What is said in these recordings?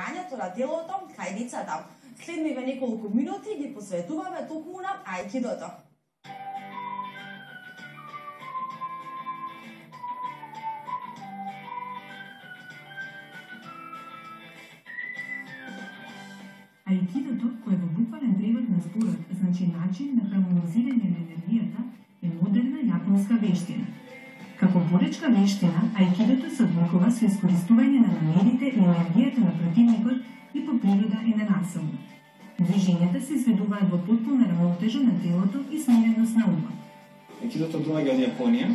формирањето на телото кај децата. Следниве неколку минути ги посветуваме токму на ајкидото. Ајкидото, кој во буквален превод на зборот значи начин на хармонизирање на енергијата, е модерна јапонска вештина. Како боречка вештина, ајкидото се одликува со искористување на намерите и енергијата на противникот и по природа е ненасилно. Движењата се изведуваат во потпуна равнотежа на телото и смиреност на умот. Ајкидото доаѓа од Јапонија.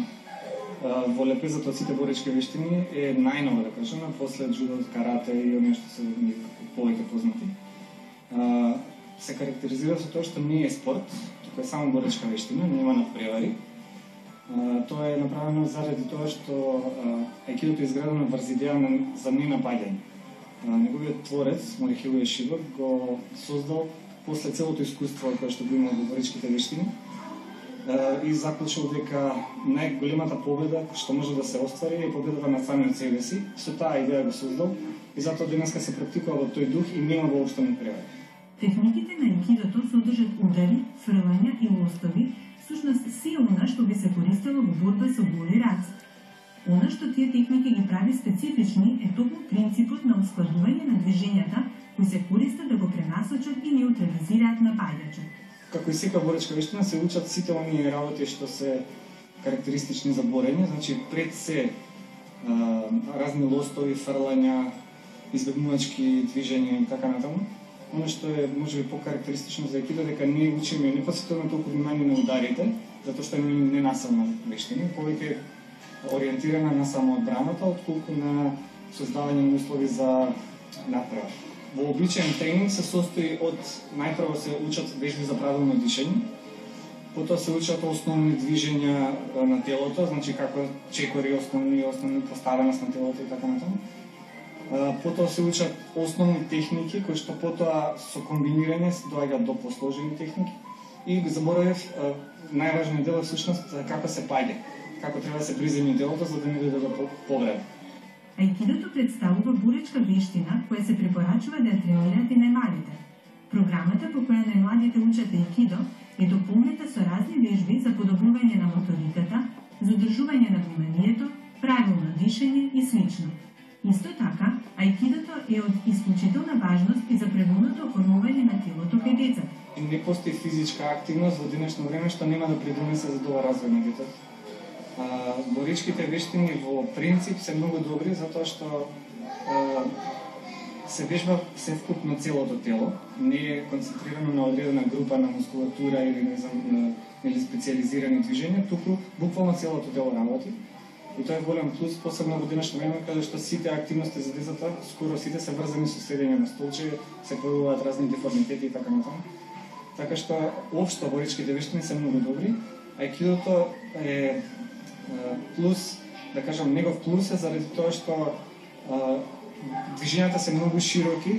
Во лепезата од сите боречки вештини е најнова, да кажеме, после джудо, карате и оние што се повеќе познати. Се карактеризира со тоа што не е спорт, туку е само боречка вештина, нема надпревари. Тоа е направено заради тоа што ајкидото е изградено врз идеја за ненапаѓање. Неговиот творец, Морихиро Ешиба, го создал после целото искуство кое што го има во боречките вештини и заклучил дека најголемата победа што може да се оствари е победата над самиот себе си. Со таа идеја го создал и затоа денеска се практикува во тој дух и нема воопшто надпревари. Техниките на ајкидото содржат удари, фрлања и лостови, всушност се она што би се користело во борба со голи раци. Она што тие техники ги прави специфични е токму принципот на ускладување на движењата кои се користат да го пренасочат и неутрализираат напаѓачот. Како и сека боречка вештина се учат сите оние работи што се карактеристични за борење, значи пред се разни лостови, фрлања, избегнувачки движења и така натаму. Оно што е можеби покарактеристично за ајкидо дека ние учиме, не посветуваме толку внимание на ударите, затоа што е ненасилна вештина, повеќе ориентирана на самоодбраната, отколку на создавање на услови за надпревар. Вообичаен тренинг се состои од најпрво се учат вежби за правилно дишење, потоа се учат основни движења на телото, значи како чекори, основни поставеност на телото и така натаму. Потоа се учат основни техники кои што потоа со комбинирање се доаѓаат до посложени техники и заборавив најважниот дел е всушност како се паѓа, како треба да се приземни телото за да не биде до повреда. Ајкидото представува боречка вештина која се препорачува да ја тренираат и најмалите. Програмата по која најмладите учат ајкидо е дополнета со разни вежби за подобрување на моториката, задржување на вниманието, правилно дишење и слично. Исто така, ајкидото е од исклучителна важност и за преволното оформување на телото кај децата. Не постои физичка активност во денешно време што нема да придонесе за добар развој на детето. Боречките вештини во принцип се многу добри затоа што се вежба севкупно целото тело, не е концентрирано на одредена група на мускулатура или специализирани движења, туку буквално целото тело работи. И тоа е голем плюс, посебно во денешно време, каде што сите активности за децата, скоро сите се врзани со седење на столче, се појавуваат разни деформитети и така натаму. Така што општо боречките вештини се многу добри. Ајкидото е плюс, да кажам, негов плюс е заради тоа што движењата се многу широки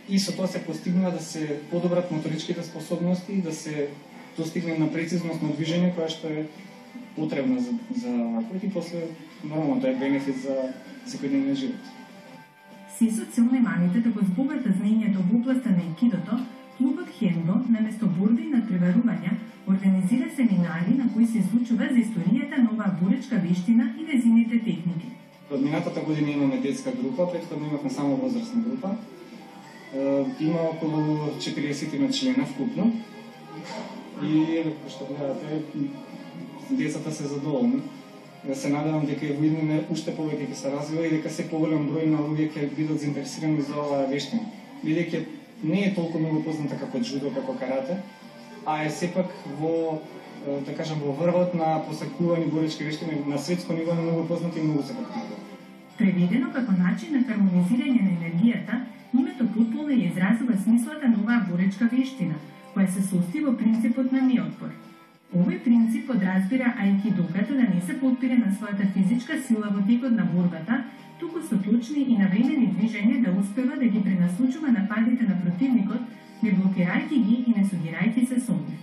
и со тоа се постигнува да се подобрат моторичките способности и да се достигне на прецизност на движење која што е потребна за ваквите и после нормално тоа е бенефит за секојдневниот живот. Се со цел најмалите да го збогата знаењето во областа на ајкидото, клубот Хендо, наместо борби и надпреварувања, организира семинари на кои се изучува за историјата на оваа боречка вештина и нејзините техники. Од минатата година имаме детска група, претходно имавме само возрастна група. Има околу 40 члена вкупно. И што гледате, децата се задоволни. Се надевам дека во иднина уште повеќе ќе се развива и дека се поголем број на луѓе ќе бидат заинтересирани за оваа вештина. Бидејќи не е толку многу позната како джудо, како карате, а е сепак во, да кажам, во врвот на посакувани боречки вештини на светско ниво е многу познати и многу се практикува. Преведено како начин на хармонизирање на енергијата, името потполно ја изразува смислата на оваа боречка вештина, која се состои во принципот на неотпор. Овој принцип подразбира ајкидоката да не се подпира на својата физичка сила во текот на борбата, туку со точни и навремени движења да успева да ги пренасочува нападите на противникот, не блокирајќи ги и не судирајќи се со нив.